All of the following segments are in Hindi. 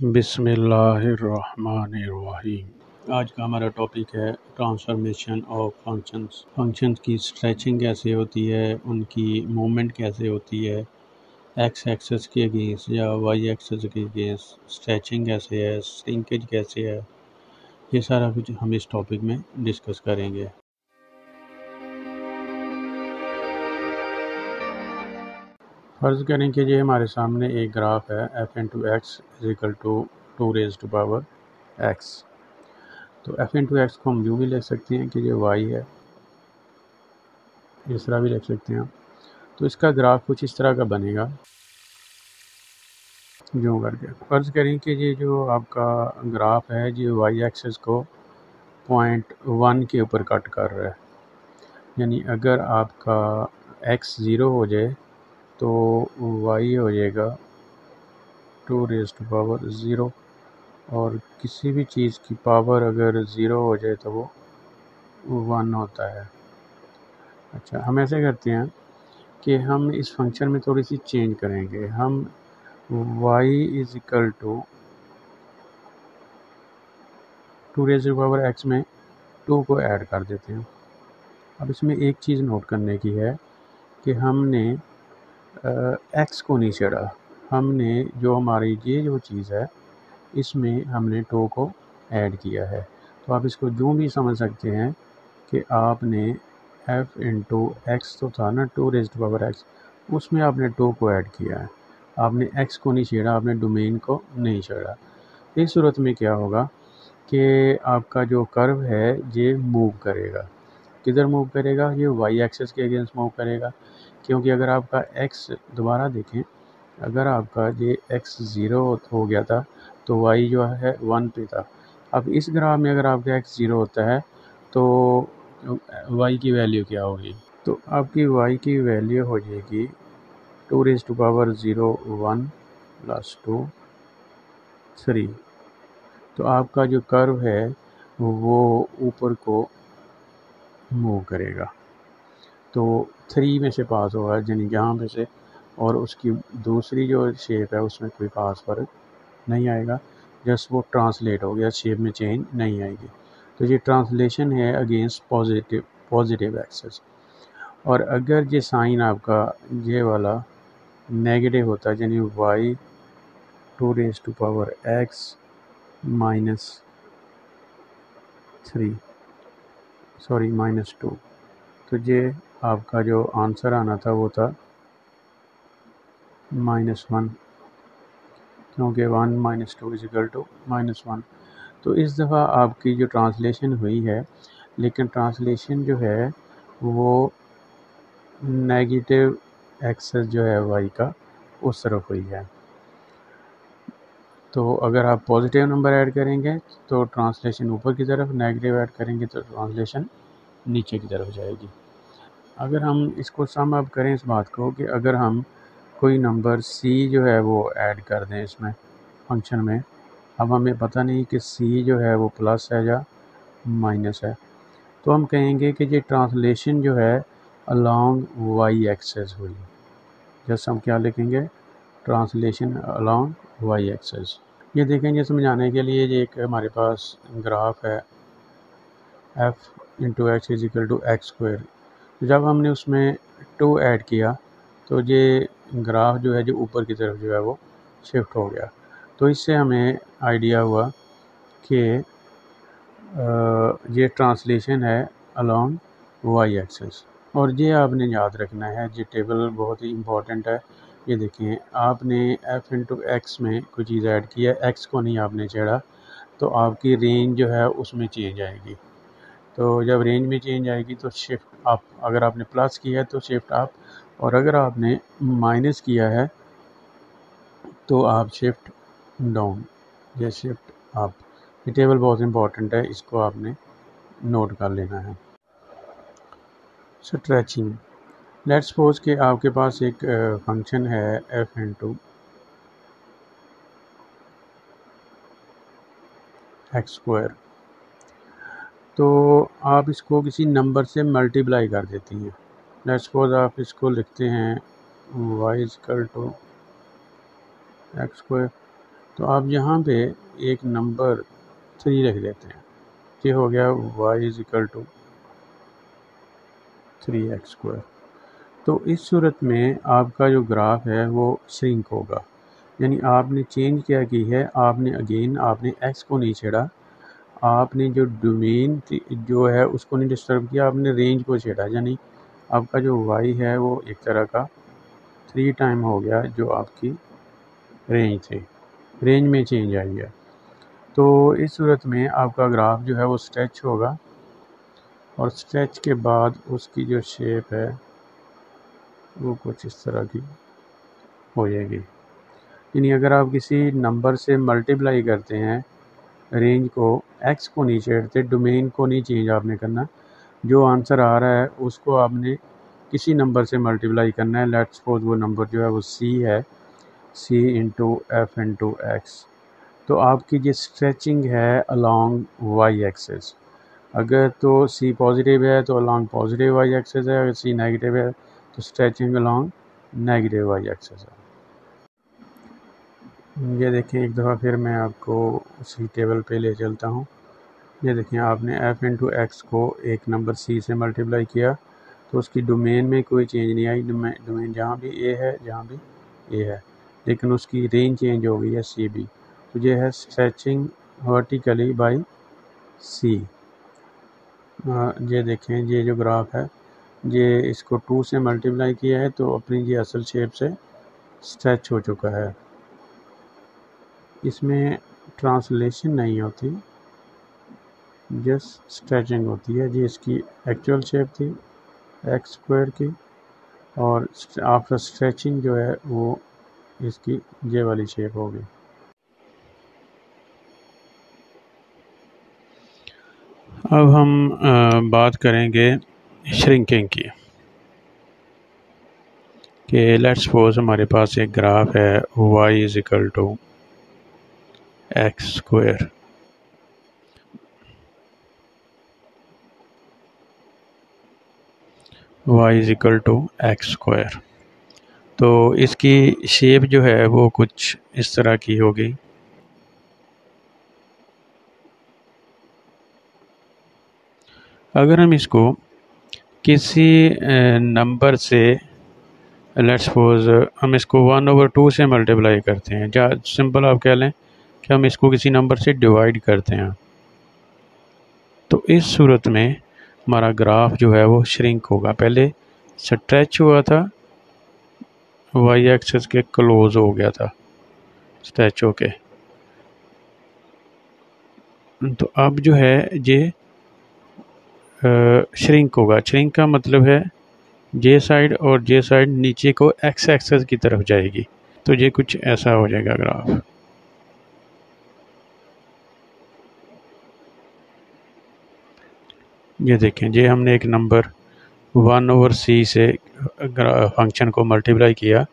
बिस्मिल्लाहिर्रहमानिर्रहीम। आज का हमारा टॉपिक है ट्रांसफॉर्मेशन ऑफ फंक्शंस। फंक्शंस की स्ट्रेचिंग कैसे होती है, उनकी मूवमेंट कैसे होती है, एक्स एक्सेस के अगेंस्ट या वाई एक्सेस के अगेंस्ट स्ट्रेचिंग कैसे है, श्रिंकेज कैसे है, ये सारा कुछ हम इस टॉपिक में डिस्कस करेंगे। फ़र्ज़ करें कि ये हमारे सामने एक ग्राफ है f into x is equal to 2 raise to power x. तो एफ इंटू एक्स को हम यूँ भी लिख सकते हैं कि ये वाई है, इस तरह भी लिख सकते हैं। तो इसका ग्राफ कुछ इस तरह का बनेगा यूँ करके। फ़र्ज़ करें कि ये जो आपका ग्राफ है ये वाई एक्सिस को 0.1 के ऊपर कट कर रहा है, यानी अगर आपका एक्स 0 हो जाए तो वाई हो जाएगा 2 रेज़ टू पावर 0, और किसी भी चीज़ की पावर अगर 0 हो जाए तो वो 1 होता है। अच्छा, हम ऐसे करते हैं कि हम इस फंक्शन में थोड़ी सी चेंज करेंगे। हम y is equal to 2 raise to power x में 2 को ऐड कर देते हैं। अब इसमें एक चीज़ नोट करने की है कि हमने x को नहीं छेड़ा, हमने जो हमारी ये जो चीज़ है इसमें हमने 2 को ऐड किया है। तो आप इसको यूँ भी समझ सकते हैं कि आपने f इंटू एक्स तो था ना 2 रेज़ टू पावर x, उसमें आपने 2 को ऐड किया है। आपने x को नहीं छेड़ा, आपने डोमेन को नहीं छेड़ा। इस सूरत में क्या होगा कि आपका जो कर्व है ये मूव करेगा। किधर मूव करेगा? ये y एक्सिस के अगेंस्ट मूव करेगा, क्योंकि अगर आपका x दोबारा देखें, अगर आपका ये x 0 हो गया था तो y जो है 1 पे था। अब इस ग्राफ में अगर आपका x 0 होता है तो y की वैल्यू क्या होगी? तो आपकी y की वैल्यू हो जाएगी 2 रेज़ टू पावर 0 1 प्लस 2 3। तो आपका जो कर्व है वो ऊपर को मूव करेगा, तो 3 में से पास होगा, यानी यहाँ पे से, और उसकी दूसरी जो शेप है उसमें कोई खास फर्क नहीं आएगा, जस्ट वो ट्रांसलेट हो गया, शेप में चेंज नहीं आएगी। तो ये ट्रांसलेशन है अगेंस्ट पॉजिटिव एक्सेस। और अगर ये साइन आपका ये वाला नेगेटिव होता है, यानी y 2 raise to power x minus 3 sorry minus 2, तो ये आपका जो आंसर आना था वो था -1, क्योंकि 1 माइनस 2 इज इक्वल टू -1। तो इस दफ़ा आपकी जो ट्रांसलेशन हुई है, लेकिन ट्रांसलेशन जो है वो नेगेटिव एक्सेस जो है y का उस तरफ हुई है। तो अगर आप पॉजिटिव नंबर ऐड करेंगे तो ट्रांसलेशन ऊपर की तरफ, नेगेटिव ऐड करेंगे तो ट्रांसलेशन नीचे की तरफ जाएगी। अगर हम इसको सम अप करें इस बात को कि अगर हम कोई नंबर c जो है वो ऐड कर दें इसमें फंक्शन में, अब हमें पता नहीं कि c जो है वो प्लस है या माइनस है, तो हम कहेंगे कि ये ट्रांसलेशन जो है अलोंग y एक्सेस हुई। जैसे हम क्या लिखेंगे? Translation along y axis. ये देखेंगे समझाने के लिए, ये एक हमारे पास ग्राफ है f into x is equal to x square. जब हमने उसमें 2 ऐड किया तो ये ग्राफ जो है जो ऊपर की तरफ जो है वो शिफ्ट हो गया। तो इससे हमें आइडिया हुआ कि ये ट्रांसलेशन है अलोंग वाई एक्सेस। और ये आपने याद रखना है, ये टेबल बहुत ही इम्पोर्टेंट है। ये देखिए, आपने f इंटू एक्स में कोई चीज़ ऐड की है, x को नहीं आपने छेड़ा, तो आपकी रेंज जो है उसमें चेंज आएगी। तो जब रेंज में चेंज आएगी तो शिफ्ट अप, अगर आपने प्लस किया है तो शिफ्ट अप, और अगर आपने माइनस किया है तो आप शिफ्ट डाउन या शिफ्ट अप। ये टेबल बहुत इंपॉर्टेंट है, इसको आपने नोट कर लेना है। स्ट्रेचिंग, लेट्स सपोज कि आपके पास एक फंक्शन है f इंटू एक्स स्क्वायर, तो आप इसको किसी नंबर से मल्टीप्लाई कर देती हैं। लेट्स सपोज आप इसको लिखते हैं y equal to x square. तो आप यहाँ पे एक नंबर 3 रख देते हैं। ये हो गया y = 3x²। तो इस सूरत में आपका जो ग्राफ है वो श्रिंक होगा, यानी आपने चेंज क्या की है, आपने x को नहीं छेड़ा, आपने जो डोमेन जो है उसको नहीं डिस्टर्ब किया, आपने रेंज को छेड़ा, यानी आपका जो y है वो एक तरह का 3 टाइम हो गया जो आपकी रेंज थी, रेंज में चेंज आई है। तो इस सूरत में आपका ग्राफ जो है वो स्ट्रेच होगा, और स्ट्रेच के बाद उसकी जो शेप है वो कुछ इस तरह की हो जाएगी। यानी अगर आप किसी नंबर से मल्टीप्लाई करते हैं, रेंज को, x को नहीं छेड़ते, डोमेन को नहीं चेंज आपने करना, जो आंसर आ रहा है उसको आपने किसी नंबर से मल्टीप्लाई करना है। लेट्स सपोज वो नंबर जो है वो c है, c × f × x। तो आपकी जो स्ट्रेचिंग है अलॉन्ग y एक्सिस, अगर तो c पॉजिटिव है तो अलॉन्ग पॉजिटिव y एक्सिस है, अगर c नेगेटिव है तो stretching along negative y axis है। ये देखें, एक दफ़ा फिर मैं आपको उसी टेबल पे ले चलता हूँ। ये देखें, आपने f × x को एक नंबर c से मल्टीप्लाई किया तो उसकी डोमेन में कोई चेंज नहीं आई, डोमेन जहाँ भी a है, जहाँ भी a है, लेकिन उसकी रेंज चेंज हो गई है cb। तो ये है स्ट्रेचिंग वर्टिकली बाय c। ये देखें, ये जो ग्राफ है, ये इसको 2 से मल्टीप्लाई किया है तो अपनी ये असल शेप से स्ट्रेच हो चुका है। इसमें ट्रांसलेशन नहीं होती, जस्ट स्ट्रेचिंग होती है। ये इसकी एक्चुअल शेप थी x² की, और आफ्टर स्ट्रेचिंग जो है वो इसकी ये वाली शेप होगी। अब हम बात करेंगे श्रिंकिंग की, कि लेट्स सपोज हमारे पास एक ग्राफ है y = x²। y = x²। तो इसकी शेप जो है वो कुछ इस तरह की होगी। अगर हम इसको किसी नंबर से, लेट्स सपोज हम इसको 1/2 से मल्टीप्लाई करते हैं, या सिंपल आप कह लें कि हम इसको किसी नंबर से डिवाइड करते हैं, तो इस सूरत में हमारा ग्राफ जो है वो श्रिंक होगा। पहले स्ट्रेच हुआ था, वाई एक्सिस के क्लोज हो गया था स्ट्रेच होके, तो अब जो है ये श्रिंक होगा। श्रिंक का मतलब है जे साइड और जे साइड नीचे को एक्स एक्सिस की तरफ जाएगी, तो ये कुछ ऐसा हो जाएगा ग्राफ। ये देखें, ये हमने एक नंबर 1/c से फंक्शन को मल्टीप्लाई किया,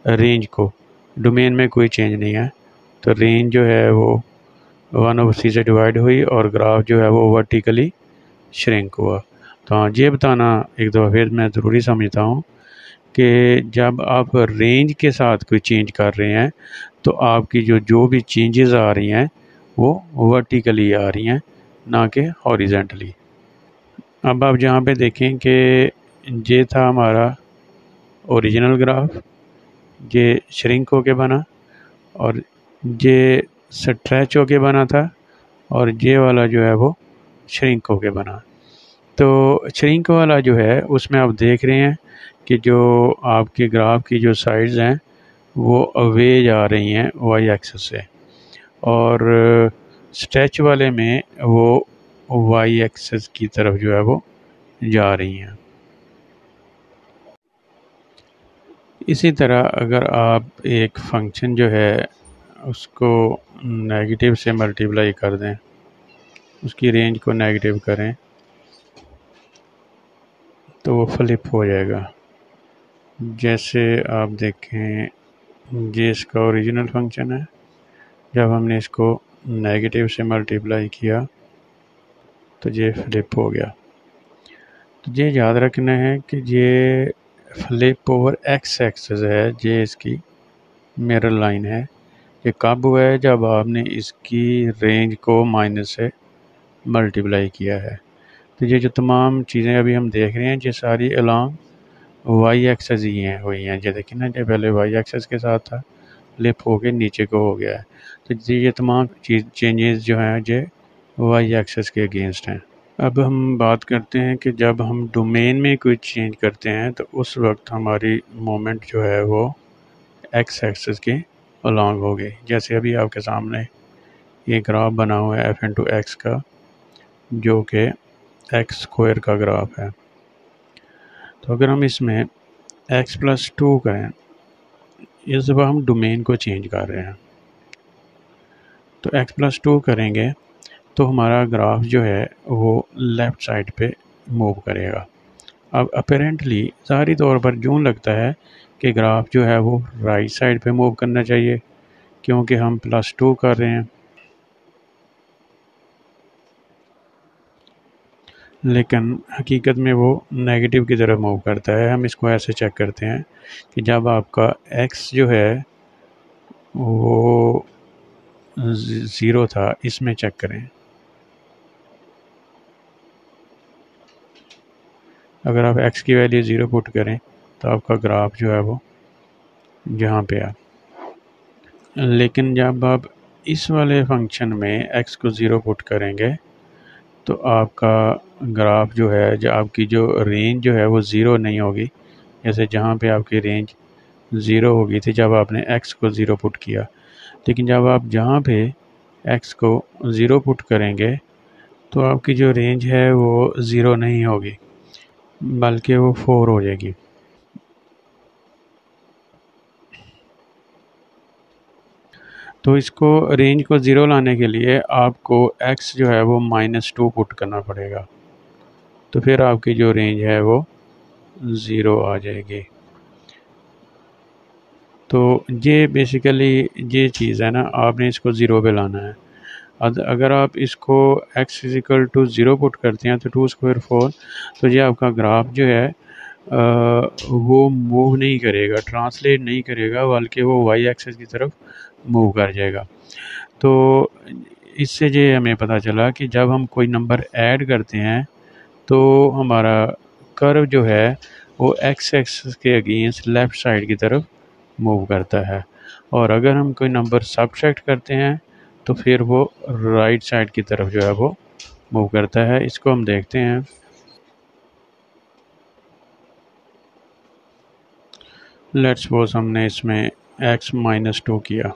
रेंज को, डोमेन में कोई चेंज नहीं है, तो रेंज जो है वो 1/c से डिवाइड हुई और ग्राफ जो है वो वर्टिकली श्रिंक हुआ। तो हाँ, ये बताना एक दफ़ा फिर मैं ज़रूरी समझता हूँ कि जब आप रेंज के साथ कोई चेंज कर रहे हैं तो आपकी जो भी चेंजेस आ रही हैं वो वर्टिकली आ रही हैं, ना कि हॉरिजेंटली। अब आप जहाँ पे देखें कि ये था हमारा ओरिजिनल ग्राफ, ये श्रिंक होके बना, और ये स्ट्रेच होके बना था, और ये वाला जो है वो श्रिंक होके बना। तो श्रिंक वाला जो है उसमें आप देख रहे हैं कि जो आपके ग्राफ की जो साइड्स हैं वो अवे जा रही हैं वाई एक्सिस से, और स्ट्रेच वाले में वो वाई एक्सिस की तरफ जो है वो जा रही हैं। इसी तरह अगर आप एक फंक्शन जो है उसको नेगेटिव से मल्टीप्लाई कर दें, उसकी रेंज को नेगेटिव करें, तो वो फ्लिप हो जाएगा। जैसे आप देखें, ये इसका ओरिजिनल फंक्शन है, जब हमने इसको नेगेटिव से मल्टीप्लाई किया तो ये फ्लिप हो गया। तो ये याद रखना है कि ये फ्लिप ओवर एक्स एक्सिस है, ये इसकी मिरर लाइन है, ये कब हुआ है? जब आपने इसकी रेंज को माइनस से मल्टीप्लाई किया है। तो ये जो तमाम चीज़ें अभी हम देख रहे हैं ये सारी अलॉन्ग वाई एक्सेस ही हैं हुई हैं। ये देखिए ना, ये पहले वाई एक्सेस के साथ था, लिप होके नीचे को हो गया है। तो ये तमाम चेंजेस जो हैं ये वाई एक्सेस के अगेंस्ट हैं। अब हम बात करते हैं कि जब हम डोमेन में कोई चेंज करते हैं तो उस वक्त हमारी मोमेंट जो है वो एक्स एक्सेस के अलॉन्ग हो गई। जैसे अभी आपके सामने ये ग्राफ बना हुआ है एफ इंटू एक्स का, जो कि एक्स स्क्वायर का ग्राफ है। तो अगर हम इसमें एक्स प्लस 2 करें, इस दफ़ा हम डोमेन को चेंज कर रहे हैं, तो एक्स प्लस 2 करेंगे तो हमारा ग्राफ जो है वो लेफ़्ट साइड पे मूव करेगा। अब अपेरेंटली ज़ाहिरी तौर पर यूँ लगता है कि ग्राफ जो है वो राइट साइड पे मूव करना चाहिए, क्योंकि हम प्लस 2 कर रहे हैं। लेकिन हकीकत में वो नेगेटिव की तरफ मूव करता है। हम इसको ऐसे चेक करते हैं कि जब आपका एक्स जो है वो 0 था, इसमें चेक करें, अगर आप x की वैल्यू 0 पुट करें तो आपका ग्राफ जो है वो यहाँ पे है। लेकिन जब आप इस वाले फंक्शन में x को 0 पुट करेंगे तो आपका ग्राफ जो है, जो आपकी जो रेंज जो है वो 0 नहीं होगी। जैसे जहाँ पे आपकी रेंज 0 होगी थी जब आपने x को 0 पुट किया, लेकिन जब आप जहाँ पे x को 0 पुट करेंगे तो आपकी जो रेंज है वो 0 नहीं होगी, बल्कि वो 4 हो जाएगी। तो इसको रेंज को 0 लाने के लिए आपको x जो है वो -2 पुट करना पड़ेगा, तो फिर आपकी जो रेंज है वो 0 आ जाएगी। तो ये बेसिकली ये चीज़ है ना, आपने इसको 0 पे लाना है। अगर आप इसको x = 0 पुट करते हैं तो 2 स्क्वायर 4, तो ये आपका ग्राफ जो है वो मूव नहीं करेगा, ट्रांसलेट नहीं करेगा, बल्कि वो वाई एक्सिस की तरफ मूव कर जाएगा। तो इससे ये हमें पता चला कि जब हम कोई नंबर ऐड करते हैं तो हमारा कर्व जो है वो एक्स एक्सिस के अगेंस्ट लेफ़्ट साइड की तरफ मूव करता है, और अगर हम कोई नंबर सब्ट्रैक्ट करते हैं तो फिर वो राइट साइड की तरफ जो है वो मूव करता है। इसको हम देखते हैं। लेट्स सपोज हमने इसमें x -2 किया,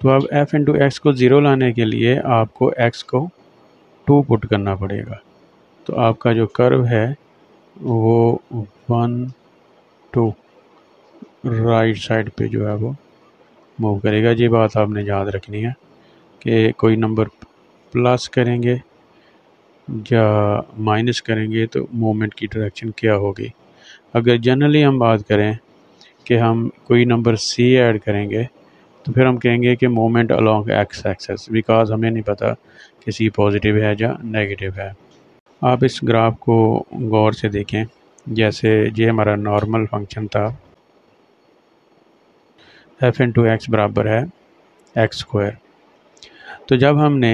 तो अब f इंटू एक्स को 0 लाने के लिए आपको x को 2 पुट करना पड़ेगा। तो आपका जो कर्व है वो 1 2 राइट साइड पे जो है वो मूव करेगा। ये बात आपने याद रखनी है कि कोई नंबर प्लस करेंगे या माइनस करेंगे तो मूवमेंट की डायरेक्शन क्या होगी। अगर जनरली हम बात करें कि हम कोई नंबर c ऐड करेंगे तो फिर हम कहेंगे कि movement along x axis, because हमें नहीं पता कि c पॉजिटिव है या नेगेटिव है। आप इस ग्राफ को गौर से देखें। जैसे ये हमारा नॉर्मल फंक्शन था, f इंटू एक्स बराबर है एक्स स्क्वायर। तो जब हमने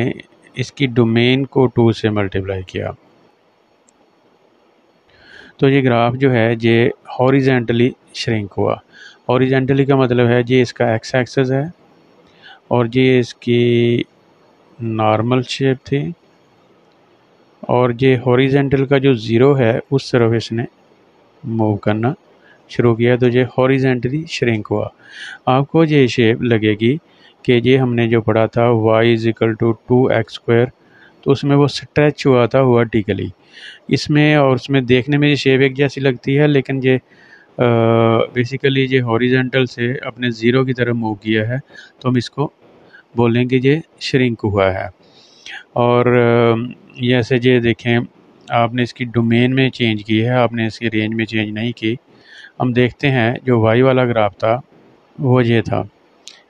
इसकी डोमेन को 2 से मल्टीप्लाई किया तो ये ग्राफ जो है ये हॉरिजेंटली श्रिंक हुआ। हॉरिजेंटली का मतलब है ये इसका एक्स एक्सेस है और ये इसकी नॉर्मल शेप थी, और ये हॉरिजेंटल का जो 0 है उस तरफ इसने मूव करना शुरू किया, तो ये हॉरिजेंटली श्रिंक हुआ। आपको ये शेप लगेगी कि ये हमने जो पढ़ा था y = 2x², तो उसमें वो स्ट्रेच हुआ था वर्टिकली। इसमें और उसमें देखने में ये शेप एक जैसी लगती है, लेकिन ये बेसिकली ये हॉरिजेंटल से अपने 0 की तरफ मूव किया है, तो हम इसको बोलेंगे ये श्रिंक हुआ है। और जैसे ये देखें, आपने इसकी डोमेन में चेंज की है, आपने इसकी रेंज में चेंज नहीं की। हम देखते हैं जो वाई वाला ग्राफ था वो ये था,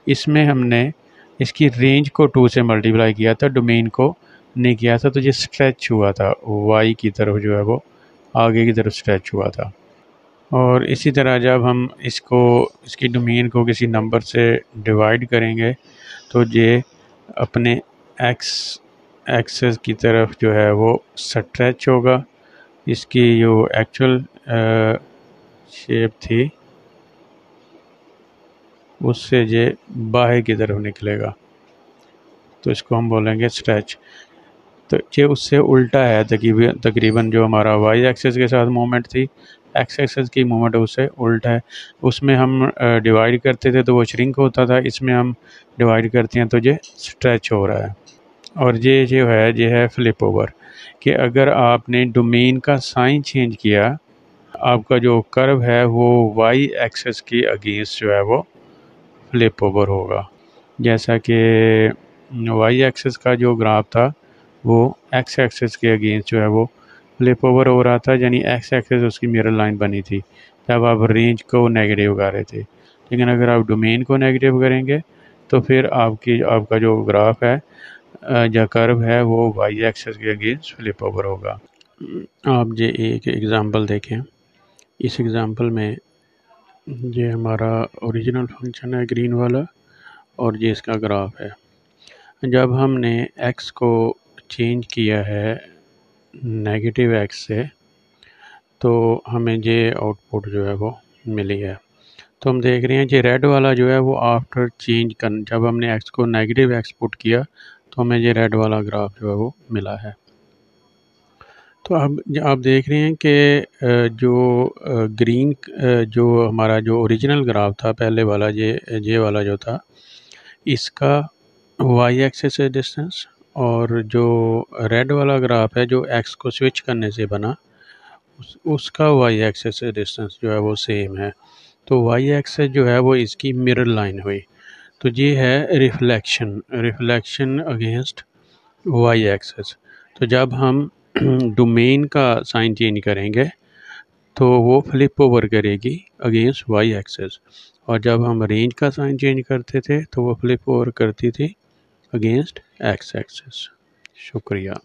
इसमें हमने इसकी रेंज को 2 से मल्टीप्लाई किया था, डोमेन को नहीं किया था, तो ये स्ट्रेच हुआ था वाई की तरफ, जो है वो आगे की तरफ स्ट्रेच हुआ था। और इसी तरह जब हम इसकी डोमेन को किसी नंबर से डिवाइड करेंगे तो ये अपने एक्स एक्सेस की तरफ जो है वो स्ट्रेच होगा। इसकी जो एक्चुअल शेप थी उससे ये बाहर की तरफ निकलेगा, तो इसको हम बोलेंगे स्ट्रेच। तो ये उससे उल्टा है तकरीबन जो हमारा वाई एक्सेस के साथ मूवमेंट थी, एक्स एक्सेस की मूवमेंट उससे उल्टा है। उसमें हम डिवाइड करते थे तो वो श्रिंक होता था, इसमें हम डिवाइड करते हैं तो ये स्ट्रेच हो रहा है। और ये जो है ये है फ्लिप ओवर, कि अगर आपने डोमेन का साइन चेंज किया, आपका जो कर्व है वो वाई एक्सेस के अगेंस्ट जो है वो फ्लिप ओवर होगा। जैसा कि वाई एक्सेस का जो ग्राफ था वो एक्स एक्सेस के अगेंस्ट जो है वो फ्लिप ओवर हो रहा था, यानी एक्स एक्सेस उसकी मिरर लाइन बनी थी जब आप रेंज को नेगेटिव कर रहे थे। लेकिन अगर आप डोमेन को नेगेटिव करेंगे तो फिर आपका जो ग्राफ है जो कर्व है वो वाई एक्सेस के अगेंस्ट फ्लिप ओवर होगा। आप ये एक एग्ज़ाम्पल देखें। इस एग्ज़ाम्पल में ये हमारा ओरिजिनल फंक्शन है ग्रीन वाला, और ये इसका ग्राफ है। जब हमने x को चेंज किया है नेगेटिव x से तो हमें ये आउटपुट जो है वो मिली है। तो हम देख रहे हैं कि रेड वाला जो है वो आफ्टर चेंज कर, जब हमने x को नेगेटिव x पुट किया तो हमें ये रेड वाला ग्राफ जो है वो मिला है। तो अब आप देख रहे हैं कि जो ग्रीन जो हमारा जो ओरिजिनल ग्राफ था पहले वाला, ये वाला जो था, इसका वाई एक्सेस है डिस्टेंस, और जो रेड वाला ग्राफ है जो एक्स को स्विच करने से बना उसका वाई एक्सेस है डिस्टेंस जो है वो सेम है। तो वाई एक्सेस जो है वो इसकी मिरर लाइन हुई। तो ये है रिफ्लेक्शन अगेंस्ट वाई एक्सेस। तो जब हम डोमेन का साइन चेंज करेंगे तो वो फ्लिप ओवर करेगी अगेंस्ट वाई एक्सेस, और जब हम रेंज का साइन चेंज करते थे तो वो फ्लिप ओवर करती थी अगेंस्ट एक्स एक्सेस। शुक्रिया।